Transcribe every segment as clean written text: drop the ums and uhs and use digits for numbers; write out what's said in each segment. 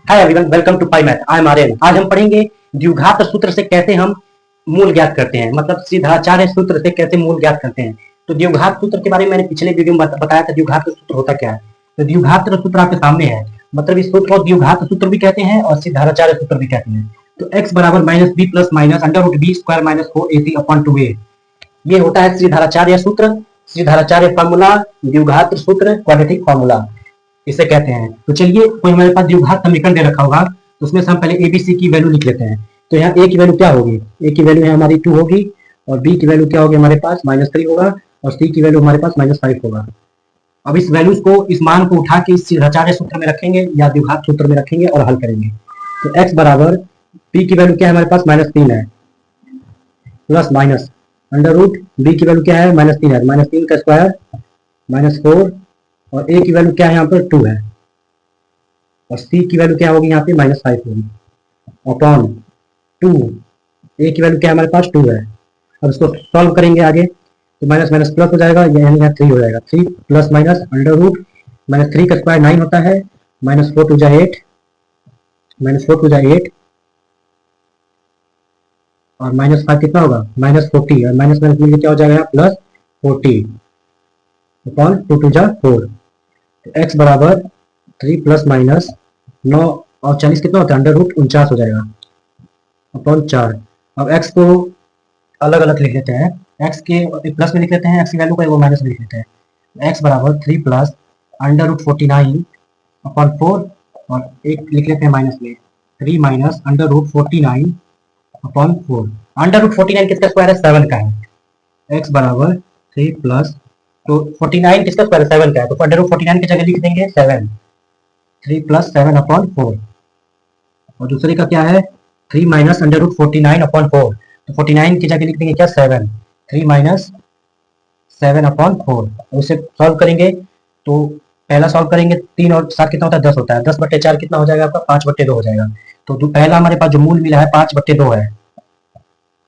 Hi everyone, welcome to Pi Math. I am Aryan. आज हम पढ़ेंगे द्विघात सूत्र से कैसे हम मूल ज्ञात करते हैं, मतलब सीधाचार्य सूत्र से कैसे मूल ज्ञात करते हैं। तो द्विघात सूत्र के बारे में मैंने पिछले वीडियो में बताया था। द्विघात सूत्र होता क्या है। तो द्विघात सूत्र आपके सामने है, मतलब इस सूत्र को द्विघात सूत्र भी कहते हैं और सीधाचार्य सूत्र भी कहते हैं। तो x बराबर minus b plus minus under root b square minus 4ac upon 2a, ये होता है श्रीधाराचार्य सूत्र, श्रीधाराचार्य फार्मूला, द्विघात सूत्र, क्वाड्रेटिक फार्मूला इसे कहते हैं। तो चलिए, कोई हमारे पास द्विघात समीकरण दे रखा होगा तो उसमें से हम पहले एबीसी की वैल्यू लिख लेते हैं। तो यहाँ ए की वैल्यू क्या होगी, ए की वैल्यू है हमारी 2 होगी, और बी की वैल्यू क्या होगी हमारे पास -3 होगा, और सी की वैल्यू हमारे पास -5 होगा। अब इस वैल्यूज को, इस मान को उठा के इस सीधाचार्य सूत्र में रखेंगे या द्विघात सूत्र में रखेंगे और हल करेंगे। तो x बराबर p की वैल्यू क्या है हमारे पास -3 है, plus minus under root b की वैल्यू क्या है -3 है, -3 का स्क्वायर -4, और a की वैल्यू क्या है यहाँ पर 2 है, और c की वैल्यू क्या होगी यहाँ पे -5 होगी अपॉन 2। a की वैल्यू क्या है हमारे पास 2 है। अब इसको सॉल्व करेंगे आगे, तो माइनस माइनस प्लस हो जाएगा, यानी यहाँ 3 हो जाएगा। 3 प्लस माइनस अंडर रूट -3 का स्क्वायर 9 होता है, -4 टू जा 8, -4 टू जा 8, और -5 कितना होगा -40, और माइनस माइनस मिलकर क्या हो जाएगा +40 अपॉन 2 टू जा 4। तो x बराबर 3 प्लस माइनस 9 और 40 कितना होता है अंडर रूट 49 हो जाएगा अपॉन 4। अब x को अलग अलग लिख लेते हैं, x के प्लस में लिख लेते हैं, x की वैल्यू को वो माइनस में लिख लेते हैं। x बराबर 3 प्लस अंडर रूट 49 अपॉन 4, और एक लिख लेते हैं माइनस में 3 minus under root 49 upon 4। Under root 49 किसका स्क्वायर है 7 का है। x बराबर 3 प्लस, तो 49 किसका स्क्वायर है 7 का है, तो अंडर रूट 49 की जगह लिख देंगे 7, 3 प्लस 7 अपॉन 4, और दूसरे का क्या है 3 माइनस अंडर रूट 49 अपॉन 4, तो 49 की जगह लिख देंगे क्या 7, 3 माइनस 7 अपॉन 4। उसे सॉल्व करेंगे, तो पहला सॉल्व करेंगे 3 और 7 कितना होता है 10 होता है, 10/4 कितना हो जाएगा आपका 5/2 हो जाएगा। तो पहला हमारे पास जो मूल मिला है 5/2 है,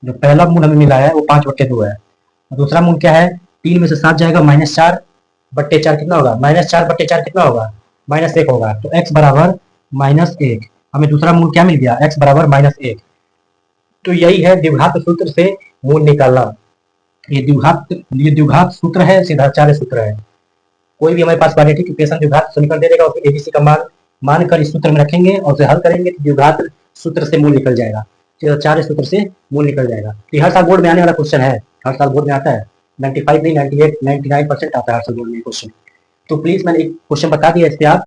जो पहला मूल हमें मिला है वो 5/2 है। और दूसरा मूल क्या है, 3 में से 7 जाएगा -4/4 कितना होगा, -4/4 कितना होगा -1 होगा। तो x बराबर -1, हमें दूसरा मूल क्या मिल गया x बराबर -1। तो यही है द्विघात सूत्र से मूल निकालना। ये द्विघात सूत्र है, सीधाचार्य सूत्र है। कोई भी हमारे पास क्वाड्रेटिक इक्वेशन द्विघात समीकरण दे देगा, उसको एबीसी का मान कर इस सूत्र में रखेंगे और उसे हल करेंगे तो द्विघात सूत्र से मूल निकल जाएगा, सीधाचार्य सूत्र से मूल निकल जाएगा। तो हर साल बोर्ड में आने वाला क्वेश्चन है, हर साल बोर्ड में आता है, 95 नहीं 98 99% आता है हर साल बोर्ड में क्वेश्चन। तो प्लीज मैंने एक क्वेश्चन बता दिया, इस पे आप